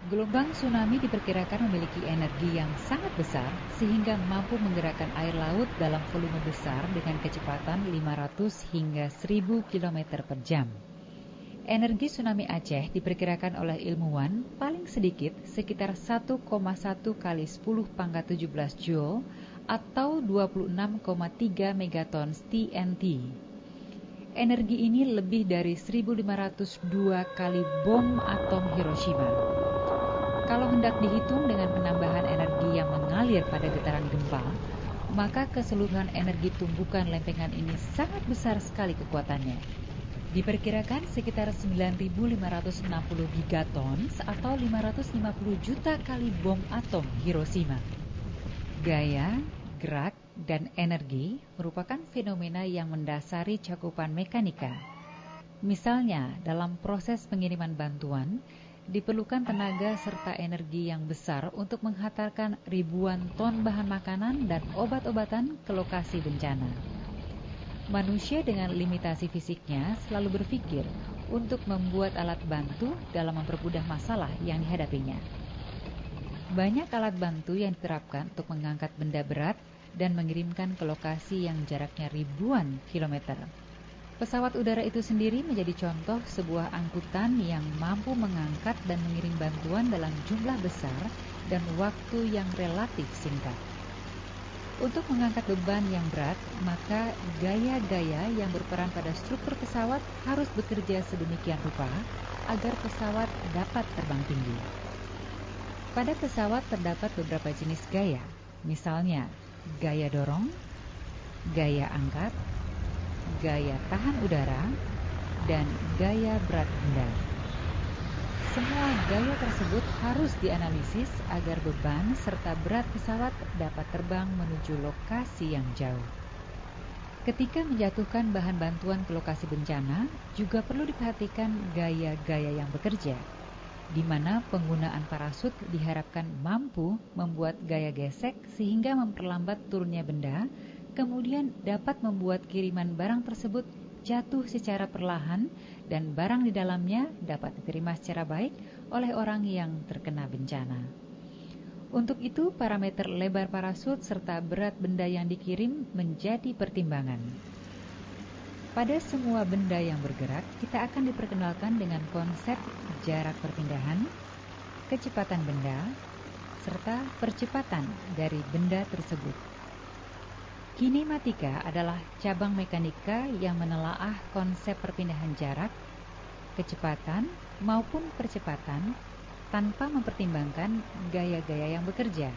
Gelombang tsunami diperkirakan memiliki energi yang sangat besar sehingga mampu menggerakkan air laut dalam volume besar dengan kecepatan 500 hingga 1000 km per jam. Energi tsunami Aceh diperkirakan oleh ilmuwan paling sedikit sekitar 1,1 kali 10 pangkat 17 Joule atau 26,3 megatons TNT. Energi ini lebih dari 1502 kali bom atom Hiroshima. Kalau hendak dihitung dengan penambahan energi yang mengalir pada getaran gempa, maka keseluruhan energi tumbukan lempengan ini sangat besar sekali kekuatannya. Diperkirakan sekitar 9.560 gigatons atau 550 juta kali bom atom Hiroshima. Gaya, gerak, dan energi merupakan fenomena yang mendasari cakupan mekanika. Misalnya, dalam proses pengiriman bantuan, diperlukan tenaga serta energi yang besar untuk menghantarkan ribuan ton bahan makanan dan obat-obatan ke lokasi bencana. Manusia dengan limitasi fisiknya selalu berpikir untuk membuat alat bantu dalam mempermudah masalah yang dihadapinya. Banyak alat bantu yang diterapkan untuk mengangkat benda berat dan mengirimkan ke lokasi yang jaraknya ribuan kilometer. Pesawat udara itu sendiri menjadi contoh sebuah angkutan yang mampu mengangkat dan mengirim bantuan dalam jumlah besar dan waktu yang relatif singkat. Untuk mengangkat beban yang berat, maka gaya-gaya yang berperan pada struktur pesawat harus bekerja sedemikian rupa agar pesawat dapat terbang tinggi. Pada pesawat terdapat beberapa jenis gaya, misalnya gaya dorong, gaya angkat, gaya tahan udara, dan gaya berat benda. Semua gaya tersebut harus dianalisis agar beban serta berat pesawat dapat terbang menuju lokasi yang jauh. Ketika menjatuhkan bahan bantuan ke lokasi bencana, juga perlu diperhatikan gaya-gaya yang bekerja, di mana penggunaan parasut diharapkan mampu membuat gaya gesek sehingga memperlambat turunnya benda, kemudian dapat membuat kiriman barang tersebut jatuh secara perlahan dan barang di dalamnya dapat diterima secara baik oleh orang yang terkena bencana. Untuk itu, parameter lebar parasut serta berat benda yang dikirim menjadi pertimbangan. Pada semua benda yang bergerak, kita akan diperkenalkan dengan konsep jarak perpindahan, kecepatan benda, serta percepatan dari benda tersebut. Kinematika adalah cabang mekanika yang menelaah konsep perpindahan jarak, kecepatan, maupun percepatan tanpa mempertimbangkan gaya-gaya yang bekerja.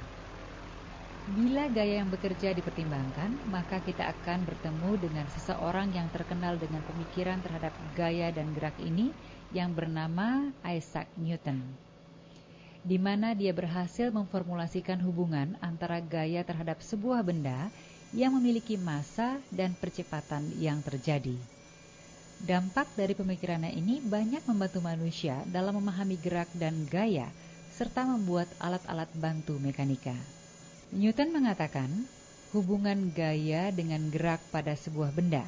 Bila gaya yang bekerja dipertimbangkan, maka kita akan bertemu dengan seseorang yang terkenal dengan pemikiran terhadap gaya dan gerak ini yang bernama Isaac Newton, di mana dia berhasil memformulasikan hubungan antara gaya terhadap sebuah benda yang memiliki massa dan percepatan yang terjadi. Dampak dari pemikirannya ini banyak membantu manusia dalam memahami gerak dan gaya, serta membuat alat-alat bantu mekanika. Newton mengatakan hubungan gaya dengan gerak pada sebuah benda,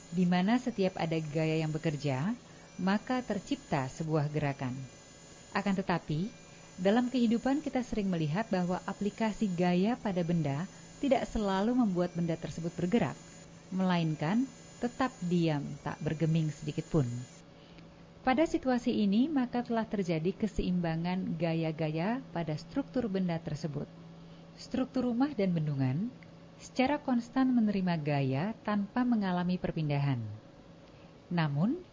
di mana setiap ada gaya yang bekerja, maka tercipta sebuah gerakan. Akan tetapi, dalam kehidupan kita sering melihat bahwa aplikasi gaya pada benda tidak selalu membuat benda tersebut bergerak, melainkan tetap diam, tak bergeming sedikit pun. Pada situasi ini, maka telah terjadi keseimbangan gaya-gaya pada struktur benda tersebut. Struktur rumah dan bendungan secara konstan menerima gaya tanpa mengalami perpindahan. Namun,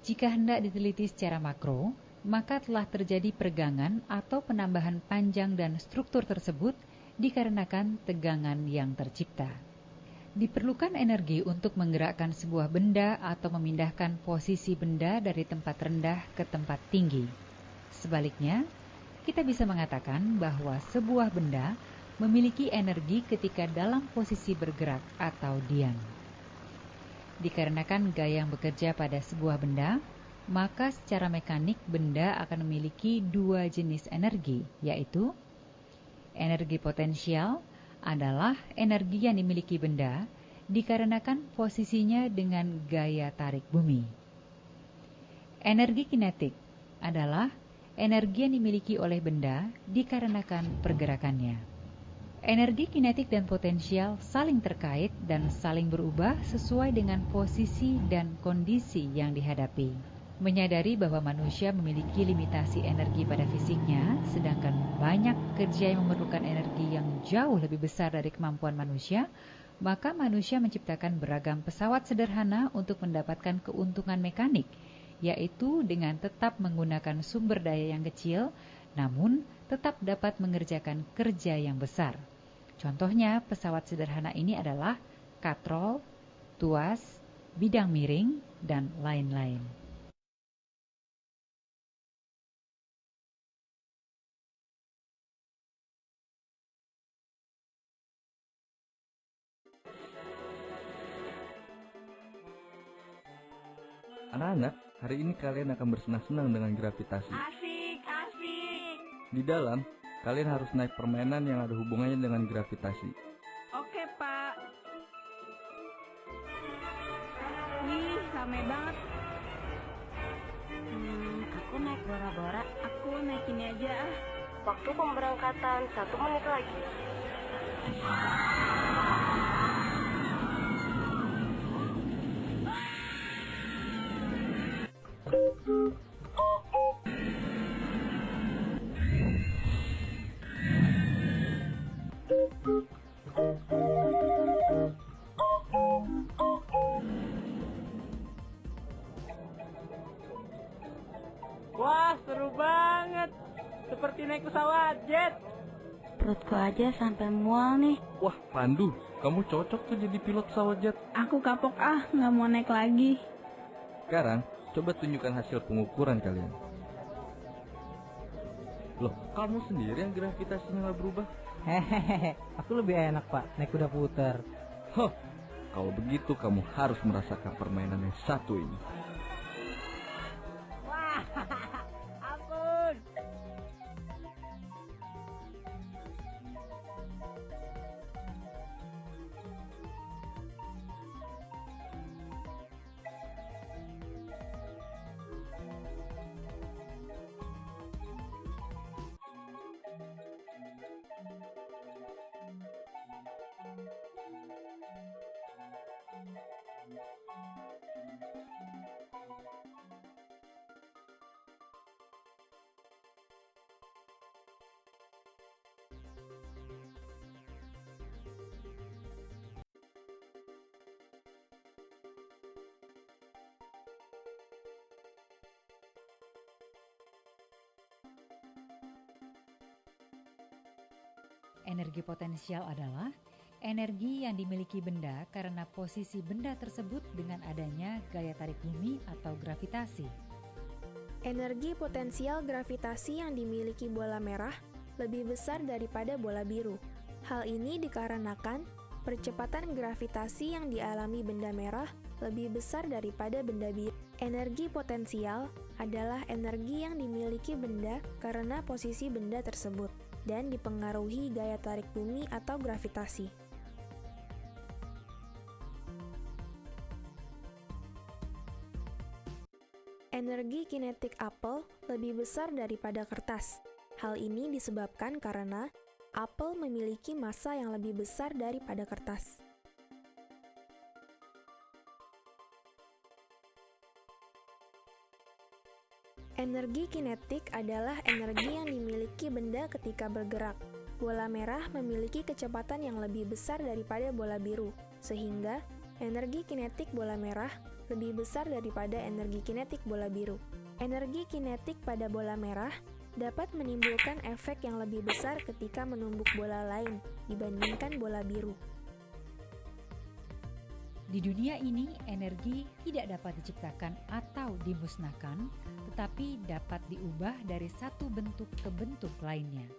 jika hendak diteliti secara makro, maka telah terjadi pergangan atau penambahan panjang dan struktur tersebut dikarenakan tegangan yang tercipta. Diperlukan energi untuk menggerakkan sebuah benda atau memindahkan posisi benda dari tempat rendah ke tempat tinggi. Sebaliknya, kita bisa mengatakan bahwa sebuah benda memiliki energi ketika dalam posisi bergerak atau diam. Dikarenakan gaya yang bekerja pada sebuah benda, maka secara mekanik benda akan memiliki dua jenis energi, yaitu energi potensial adalah energi yang dimiliki benda dikarenakan posisinya dengan gaya tarik bumi. Energi kinetik adalah energi yang dimiliki oleh benda dikarenakan pergerakannya. Energi kinetik dan potensial saling terkait dan saling berubah sesuai dengan posisi dan kondisi yang dihadapi. Menyadari bahwa manusia memiliki limitasi energi pada fisiknya, sedangkan banyak kerja yang memerlukan energi yang jauh lebih besar dari kemampuan manusia, maka manusia menciptakan beragam pesawat sederhana untuk mendapatkan keuntungan mekanik, yaitu dengan tetap menggunakan sumber daya yang kecil, namun tetap dapat mengerjakan kerja yang besar. Contohnya, pesawat sederhana ini adalah katrol, tuas, bidang miring, dan lain-lain. Anak-anak, hari ini kalian akan bersenang-senang dengan gravitasi. Asik, asik. Di dalam, kalian harus naik permainan yang ada hubungannya dengan gravitasi. Oke, Pak. Wih, rame banget. Aku naik bora-bora. Aku naik ini aja ah. Waktu pemberangkatan 1 menit lagi. Wah, seru banget. Seperti naik pesawat jet. Perutku aja sampai mual nih. Wah, Pandu, kamu cocok tuh jadi pilot pesawat jet. Aku kapok ah, nggak mau naik lagi. Sekarang, coba tunjukkan hasil pengukuran kalian. Loh, kamu sendiri yang gravitasinya nggak berubah? Hehehe, aku lebih enak pak, naik kuda puter. Huh, kalau begitu kamu harus merasakan permainan yang satu ini. Wah, ampun. Energi potensial adalah energi yang dimiliki benda karena posisi benda tersebut dengan adanya gaya tarik bumi atau gravitasi. Energi potensial gravitasi yang dimiliki bola merah lebih besar daripada bola biru. Hal ini dikarenakan percepatan gravitasi yang dialami benda merah lebih besar daripada benda biru. Energi potensial adalah energi yang dimiliki benda karena posisi benda tersebut dan dipengaruhi gaya tarik bumi atau gravitasi. Energi kinetik apel lebih besar daripada kertas. Hal ini disebabkan karena apel memiliki massa yang lebih besar daripada kertas. Energi kinetik adalah energi yang dimiliki benda ketika bergerak. Bola merah memiliki kecepatan yang lebih besar daripada bola biru, sehingga energi kinetik bola merah lebih besar daripada energi kinetik bola biru. Energi kinetik pada bola merah dapat menimbulkan efek yang lebih besar ketika menumbuk bola lain dibandingkan bola biru. Di dunia ini, energi tidak dapat diciptakan atau dimusnahkan, tetapi dapat diubah dari satu bentuk ke bentuk lainnya.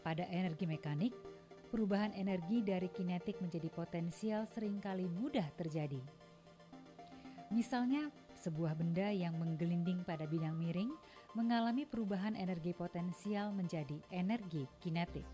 Pada energi mekanik, perubahan energi dari kinetik menjadi potensial seringkali mudah terjadi. Misalnya, sebuah benda yang menggelinding pada bidang miring mengalami perubahan energi potensial menjadi energi kinetik.